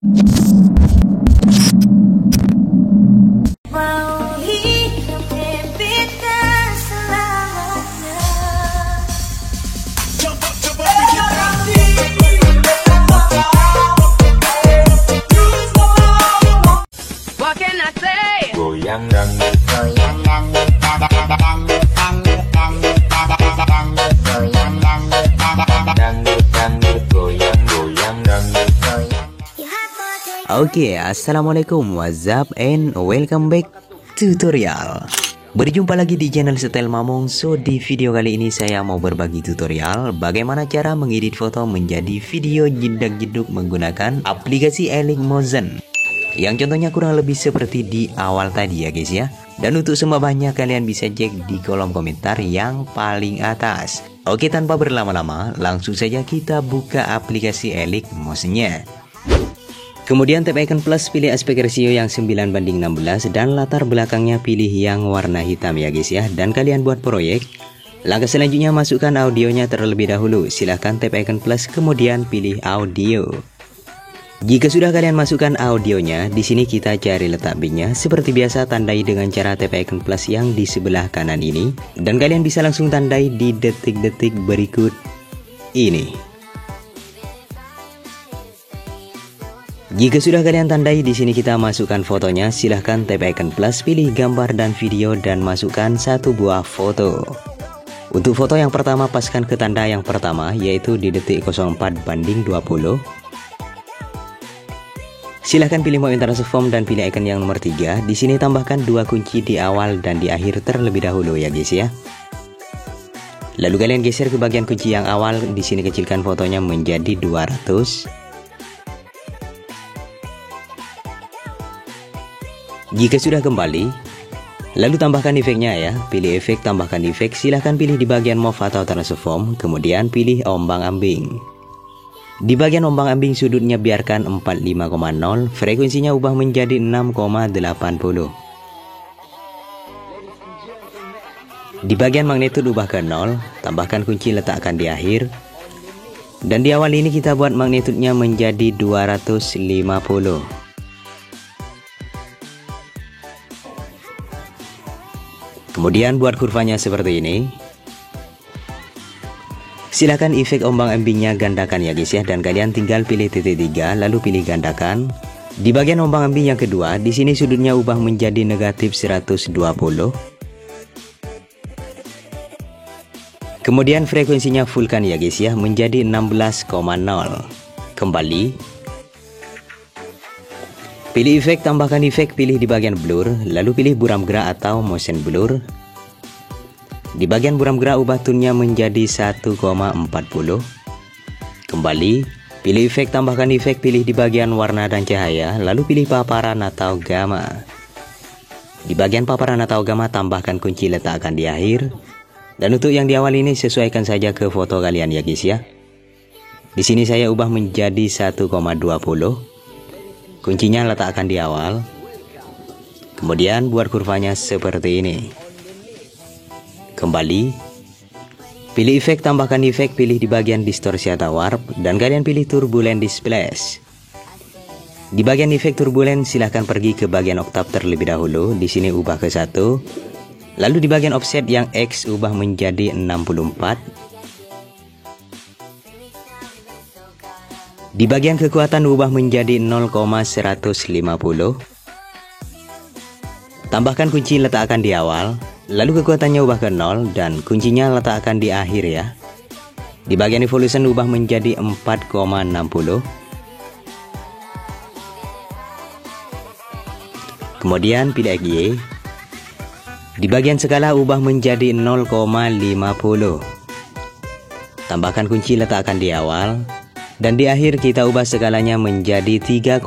Mau hidup kita selamanya. What can I say? Goyang dangdut, Goyang dangdut, dangdut, dangdut, dangdut, dangdut, goyang dangdut, dangdut, dangdut, goyang, goyang dangdut. goyang. You have what they Oke, assalamualaikum, what's up and welcome back tutorial. Berjumpa lagi di channel Style Mamong. So di video kali ini saya mau berbagi tutorial bagaimana cara mengedit foto menjadi video jedak-jeduk menggunakan aplikasi Elink Motion. Yang contohnya kurang lebih seperti di awal tadi ya guys ya. Dan untuk sembahnya kalian bisa cek di kolom komentar yang paling atas. Oke, tanpa berlama-lama langsung saja kita buka aplikasi Elink Motion-nya. Kemudian tap icon plus, pilih aspek rasio yang 9:16 dan latar belakangnya pilih yang warna hitam ya guys ya. Dan kalian buat proyek. Langkah selanjutnya masukkan audionya terlebih dahulu. Silahkan tap icon plus kemudian pilih audio. Jika sudah kalian masukkan audionya, di sini kita cari letak bitnya. Seperti biasa tandai dengan cara tap icon plus yang di sebelah kanan ini. Dan kalian bisa langsung tandai di detik-detik berikut ini. Jika sudah kalian tandai, di sini kita masukkan fotonya. Silahkan tap icon plus, pilih gambar dan video dan masukkan satu buah foto. Untuk foto yang pertama paskan ke tanda yang pertama, yaitu di detik 04:20. Silahkan pilih mode transform dan pilih icon yang nomor 3. Di sini tambahkan 2 kunci di awal dan di akhir terlebih dahulu ya guys ya. Lalu kalian geser ke bagian kunci yang awal. Di sini kecilkan fotonya menjadi 200. Jika sudah kembali, lalu tambahkan efeknya ya. Pilih efek, tambahkan efek. Silahkan pilih di bagian move atau transform. Kemudian pilih ombang-ambing. Di bagian ombang-ambing sudutnya biarkan 45,0. Frekuensinya ubah menjadi 6,80. Di bagian magnitude ubah ke 0. Tambahkan kunci letakkan di akhir. Dan di awal ini kita buat magnitudenya menjadi 250. Kemudian buat kurvanya seperti ini. Silahkan efek ombang-ambingnya gandakan ya guys ya. Dan kalian tinggal pilih titik 3 lalu pilih gandakan. Di bagian ombang-ambing yang kedua, di sini sudutnya ubah menjadi negatif 120. Kemudian frekuensinya fullkan ya guys ya, menjadi 16,0. Kembali. Pilih efek, tambahkan efek, pilih di bagian blur, lalu pilih buram gerak atau motion blur. Di bagian buram gerak ubah tone-nya menjadi 1,40. Kembali, pilih efek, tambahkan efek, pilih di bagian warna dan cahaya, lalu pilih paparan atau gamma. Di bagian paparan atau gamma tambahkan kunci letakkan di akhir. Dan untuk yang di awal ini sesuaikan saja ke foto kalian ya guys ya. Di sini saya ubah menjadi 1,20. Kuncinya letakkan di awal. Kemudian buat kurvanya seperti ini. Kembali. Pilih efek, tambahkan efek, pilih di bagian distorsi atau warp. Dan kalian pilih turbulent displace. Di bagian efek turbulent silahkan pergi ke bagian oktav terlebih dahulu. Di sini ubah ke 1. Lalu di bagian offset yang X ubah menjadi 64. Di bagian kekuatan ubah menjadi 0,150. Tambahkan kunci letakkan di awal. Lalu kekuatannya ubah ke 0 dan kuncinya letakkan di akhir ya. Di bagian evolution ubah menjadi 4,60. Kemudian pilih XY. Di bagian skala ubah menjadi 0,50. Tambahkan kunci letakkan di awal. Dan di akhir kita ubah skalanya menjadi 3,30.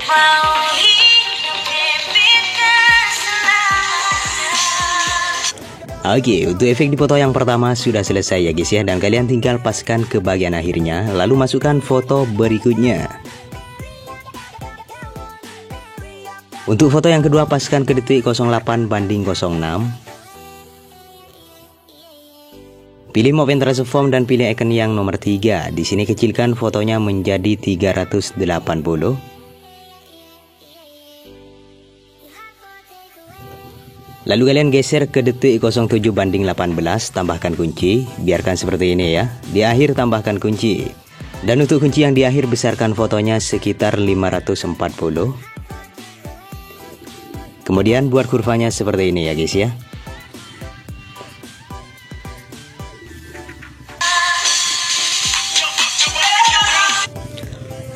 mau hidup kita selamanya. Oke, untuk efek di foto yang pertama sudah selesai ya guys ya. Dan kalian tinggal paskan ke bagian akhirnya. Lalu masukkan foto berikutnya. Untuk foto yang kedua paskan ke detik 08/06. Pilih mode and transform dan pilih icon yang nomor 3. Di sini kecilkan fotonya menjadi 380. Lalu kalian geser ke detik 07:18, tambahkan kunci, biarkan seperti ini ya. Di akhir tambahkan kunci. Dan untuk kunci yang di akhir besarkan fotonya sekitar 540. Kemudian buat kurvanya seperti ini ya guys ya.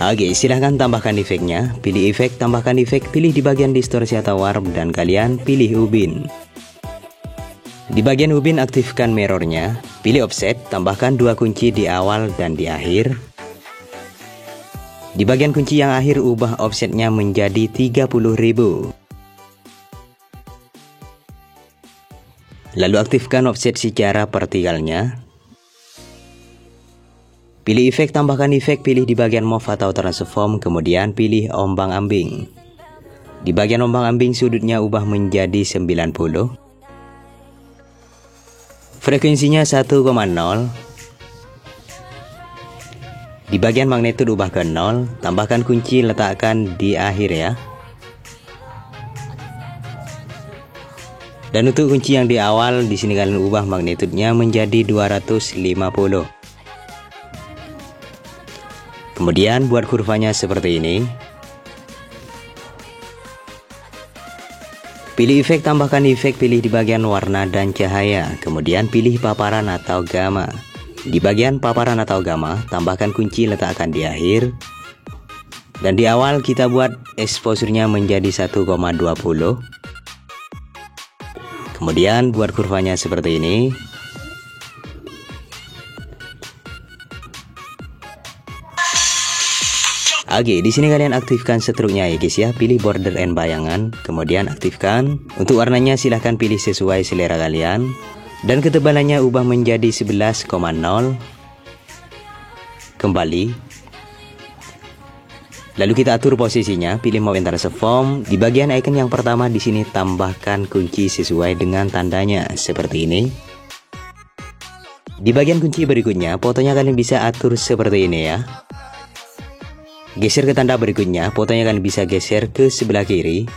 Oke, silahkan tambahkan efeknya. Pilih efek, tambahkan efek, pilih di bagian distorsi atau warp, dan kalian pilih ubin. Di bagian ubin aktifkan mirrornya, pilih offset, tambahkan 2 kunci di awal dan di akhir. Di bagian kunci yang akhir ubah offsetnya menjadi 30.000. Lalu aktifkan offset secara vertikalnya. Pilih efek, tambahkan efek, pilih di bagian move atau transform, kemudian pilih ombang-ambing. Di bagian ombang-ambing sudutnya ubah menjadi 90. Frekuensinya 1,0. Di bagian magnitude ubah ke 0, tambahkan kunci, letakkan di akhir ya. Dan untuk kunci yang di awal, di sini kalian ubah magnitudenya menjadi 250. Kemudian buat kurvanya seperti ini. Pilih efek, tambahkan efek, pilih di bagian warna dan cahaya. Kemudian pilih paparan atau gamma. Di bagian paparan atau gamma, tambahkan kunci, letakkan di akhir. Dan di awal kita buat exposure-nya menjadi 1,20. Kemudian buat kurvanya seperti ini. Oke, di sini kalian aktifkan struknya ya guys ya. Pilih border and bayangan, kemudian aktifkan. Untuk warnanya silahkan pilih sesuai selera kalian. Dan ketebalannya ubah menjadi 11,0. Kembali. Lalu kita atur posisinya, pilih mode and transform. Di bagian icon yang pertama di sini tambahkan kunci sesuai dengan tandanya seperti ini. Di bagian kunci berikutnya, fotonya kalian bisa atur seperti ini ya. Geser ke tanda berikutnya, fotonya kalian bisa geser ke sebelah kiri.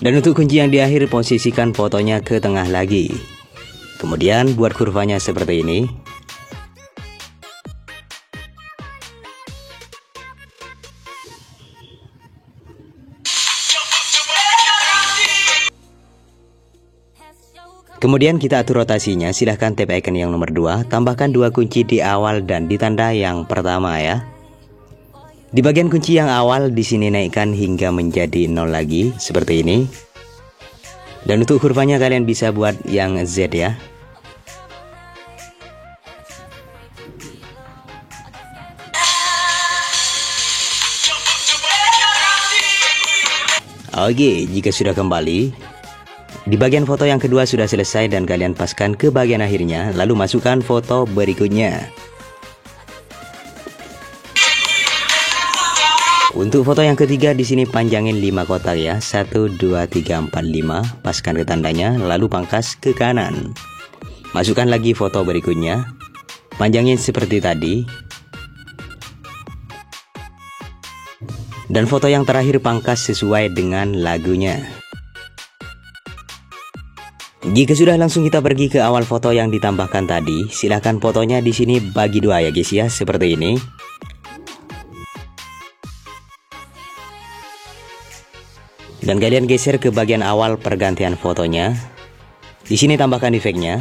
Dan untuk kunci yang di akhir, posisikan fotonya ke tengah lagi. Kemudian buat kurvanya seperti ini. Kemudian kita atur rotasinya, silahkan tap icon yang nomor 2, tambahkan 2 kunci di awal dan di tanda yang pertama ya. Di bagian kunci yang awal di sini naikkan hingga menjadi 0 lagi seperti ini. Dan untuk kurvanya kalian bisa buat yang Z ya. Oke, jika sudah kembali, di bagian foto yang kedua sudah selesai dan kalian paskan ke bagian akhirnya, lalu masukkan foto berikutnya. Untuk foto yang ketiga di sini panjangin 5 kotak ya, 1, 2, 3, 4, 5, paskan ke tandanya, lalu pangkas ke kanan. Masukkan lagi foto berikutnya, panjangin seperti tadi. Dan foto yang terakhir pangkas sesuai dengan lagunya. Jika sudah, langsung kita pergi ke awal foto yang ditambahkan tadi. Silahkan fotonya di sini bagi 2 ya guys ya, seperti ini. Dan kalian geser ke bagian awal pergantian fotonya. Di sini tambahkan efeknya.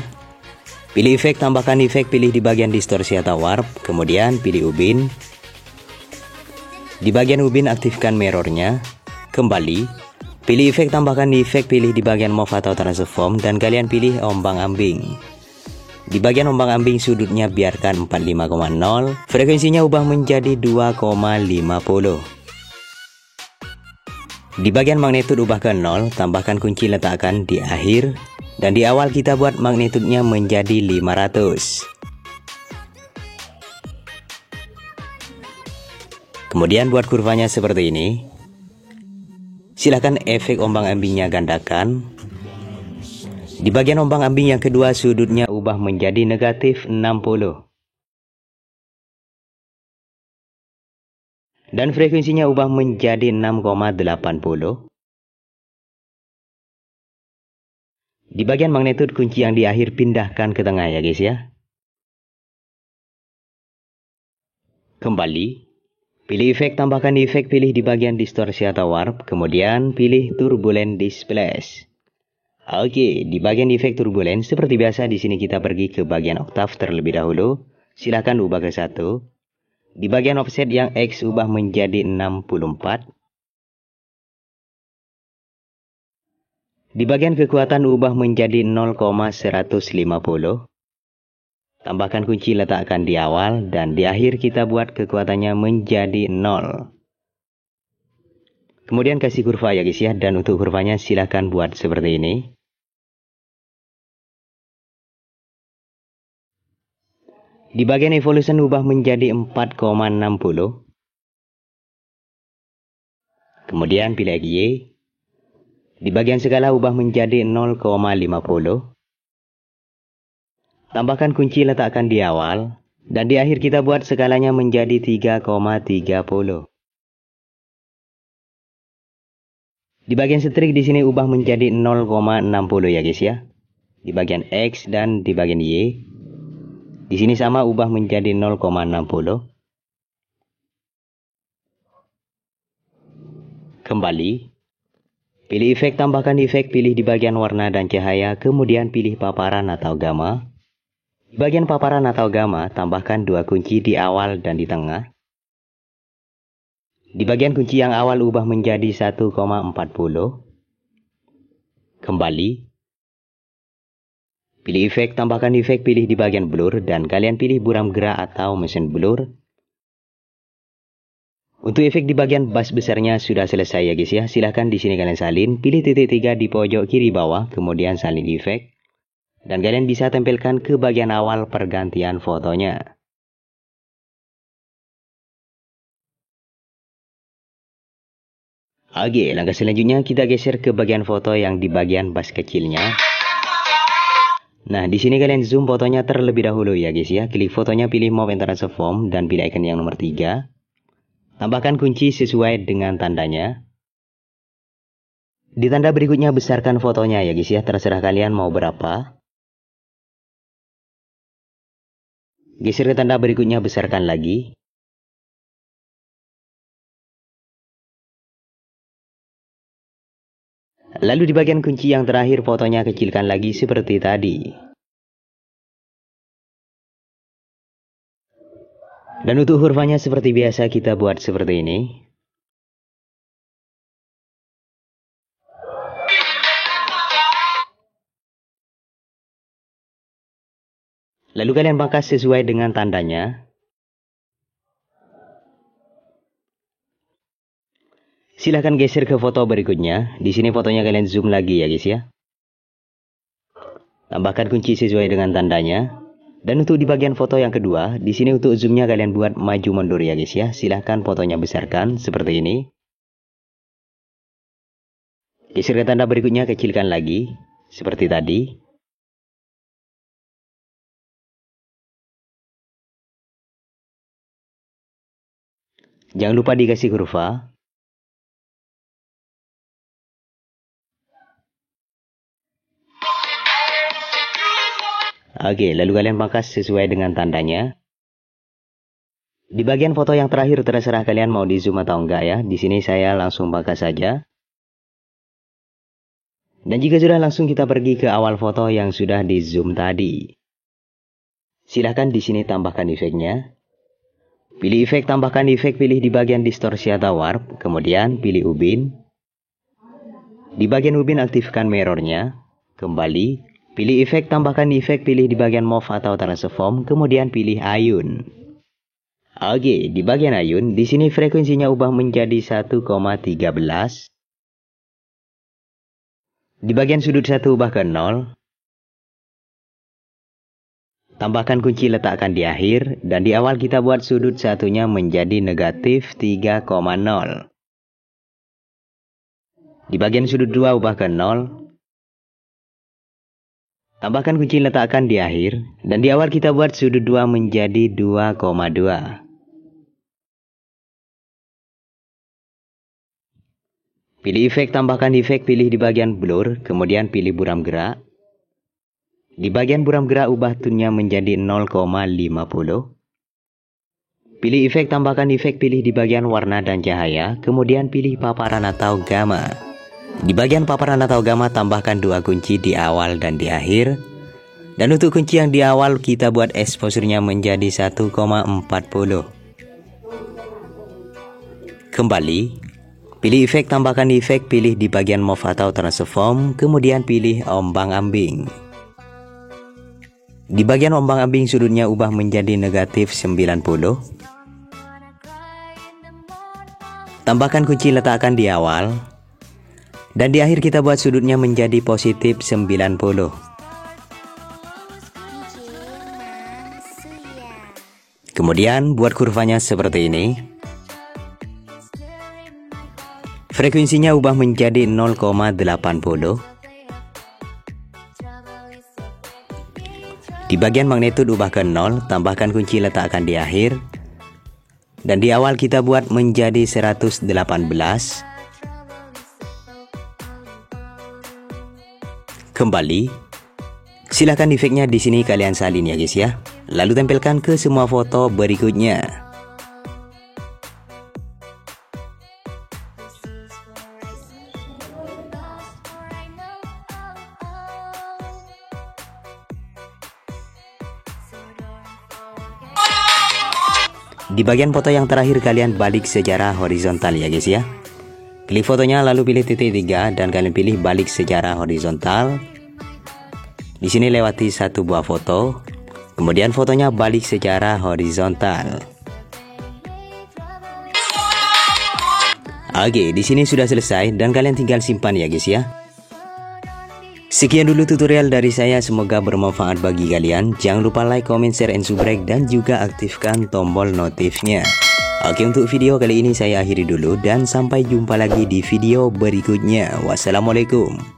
Pilih efek, tambahkan efek, pilih di bagian distorsi atau warp, kemudian pilih ubin. Di bagian ubin aktifkan mirrornya. Kembali. Pilih efek, tambahkan efek, pilih di bagian move atau transform, dan kalian pilih ombang-ambing. Di bagian ombang-ambing sudutnya biarkan 45,0, frekuensinya ubah menjadi 2,50. Di bagian magnitude ubah ke 0, tambahkan kunci, letakkan di akhir, dan di awal kita buat magnitudenya menjadi 500. Kemudian buat kurvanya seperti ini. Silahkan efek ombang-ambingnya gandakan. Di bagian ombang-ambing yang kedua, sudutnya ubah menjadi negatif 60. Dan frekuensinya ubah menjadi 6,80. Di bagian magnitude, kunci yang di akhir pindahkan ke tengah ya guys ya. Kembali. Pilih efek, tambahkan efek, pilih di bagian distorsi atau warp, kemudian pilih turbulent displace. Oke, di bagian efek turbulent seperti biasa di sini kita pergi ke bagian oktav terlebih dahulu. Silakan ubah ke 1. Di bagian offset yang X ubah menjadi 64. Di bagian kekuatan ubah menjadi 0,150. Tambahkan kunci, letakkan di awal, dan di akhir kita buat kekuatannya menjadi 0. Kemudian kasih kurva ya guys ya, dan untuk kurvanya silahkan buat seperti ini. Di bagian evolution ubah menjadi 4,60. Kemudian pilih Y. Di bagian skala ubah menjadi 0,50. Tambahkan kunci, letakkan di awal, dan di akhir kita buat skalanya menjadi 3,30. Di bagian string di sini ubah menjadi 0,60 ya guys ya. Di bagian X dan di bagian Y. Di sini sama, ubah menjadi 0,60. Kembali. Pilih efek, tambahkan efek, pilih di bagian warna dan cahaya, kemudian pilih paparan atau gamma. Di bagian paparan atau gamma, tambahkan 2 kunci di awal dan di tengah. Di bagian kunci yang awal ubah menjadi 1,40. Kembali. Pilih efek, tambahkan efek, pilih di bagian blur, dan kalian pilih buram gerak atau mesin blur. Untuk efek di bagian bass besarnya sudah selesai ya guys ya. Silahkan di sini kalian salin, pilih titik 3 di pojok kiri bawah, kemudian salin efek. Dan kalian bisa tempelkan ke bagian awal pergantian fotonya. Oke, langkah selanjutnya kita geser ke bagian foto yang di bagian bass kecilnya. Nah, di sini kalian zoom fotonya terlebih dahulu ya guys ya. Klik fotonya, pilih move and transform, dan pilih icon yang nomor 3. Tambahkan kunci sesuai dengan tandanya. Di tanda berikutnya besarkan fotonya ya guys ya. Terserah kalian mau berapa. Geser ke tanda berikutnya, besarkan lagi. Lalu di bagian kunci yang terakhir fotonya kecilkan lagi seperti tadi. Dan untuk kurvanya seperti biasa kita buat seperti ini. Lalu kalian pangkas sesuai dengan tandanya. Silahkan geser ke foto berikutnya. Di sini fotonya kalian zoom lagi ya guys ya. Tambahkan kunci sesuai dengan tandanya. Dan untuk di bagian foto yang kedua, di sini untuk zoomnya kalian buat maju mundur ya guys ya. Silahkan fotonya besarkan seperti ini. Geser ke tanda berikutnya, kecilkan lagi seperti tadi. Jangan lupa dikasih kurva. Oke, lalu kalian pangkas sesuai dengan tandanya. Di bagian foto yang terakhir terserah kalian mau di zoom atau enggak ya. Di sini saya langsung pangkas saja. Dan jika sudah, langsung kita pergi ke awal foto yang sudah di zoom tadi. Silahkan di sini tambahkan efeknya. Pilih efek, tambahkan efek, pilih di bagian distorsi atau warp, kemudian pilih ubin. Di bagian ubin aktifkan mirrornya. Kembali, pilih efek, tambahkan efek, pilih di bagian move atau transform, kemudian pilih ayun. Oke, di bagian ayun, di sini frekuensinya ubah menjadi 1,13. Di bagian sudut 1 ubah ke 0. Tambahkan kunci, letakkan di akhir, dan di awal kita buat sudut satunya menjadi negatif 3,0. Di bagian sudut 2 ubah ke 0. Tambahkan kunci letakkan di akhir. Dan di awal kita buat sudut 2 menjadi 2,2. Pilih efek, tambahkan efek, pilih di bagian blur, kemudian pilih buram gerak. Di bagian buram gerak ubah tone-nya menjadi 0,50. Pilih efek, tambahkan efek, pilih di bagian warna dan cahaya, kemudian pilih paparan atau gamma. Di bagian paparan atau gamma tambahkan 2 kunci di awal dan di akhir. Dan untuk kunci yang di awal kita buat exposure-nya menjadi 1,40. Kembali. Pilih efek, tambahkan efek, pilih di bagian move atau transform, kemudian pilih ombang-ambing. Di bagian ombang-ambing sudutnya ubah menjadi negatif 90. Tambahkan kunci letakkan di awal. Dan di akhir kita buat sudutnya menjadi positif 90. Kemudian buat kurvanya seperti ini. Frekuensinya ubah menjadi 0,80. Di bagian magnitude ubah ke 0, tambahkan kunci letakkan di akhir. Dan di awal kita buat menjadi 118. Kembali. Silakan efeknya di sini kalian salin ya guys ya. Lalu tempelkan ke semua foto berikutnya. Di bagian foto yang terakhir kalian balik secara horizontal ya guys ya. Klik fotonya lalu pilih titik 3 dan kalian pilih balik secara horizontal. Di sini lewati satu buah foto. Kemudian fotonya balik secara horizontal. Oke, di sini sudah selesai dan kalian tinggal simpan ya guys ya. Sekian dulu tutorial dari saya, semoga bermanfaat bagi kalian. Jangan lupa like, comment, share, and subscribe, dan juga aktifkan tombol notifnya. Oke, untuk video kali ini saya akhiri dulu dan sampai jumpa lagi di video berikutnya. Wassalamualaikum.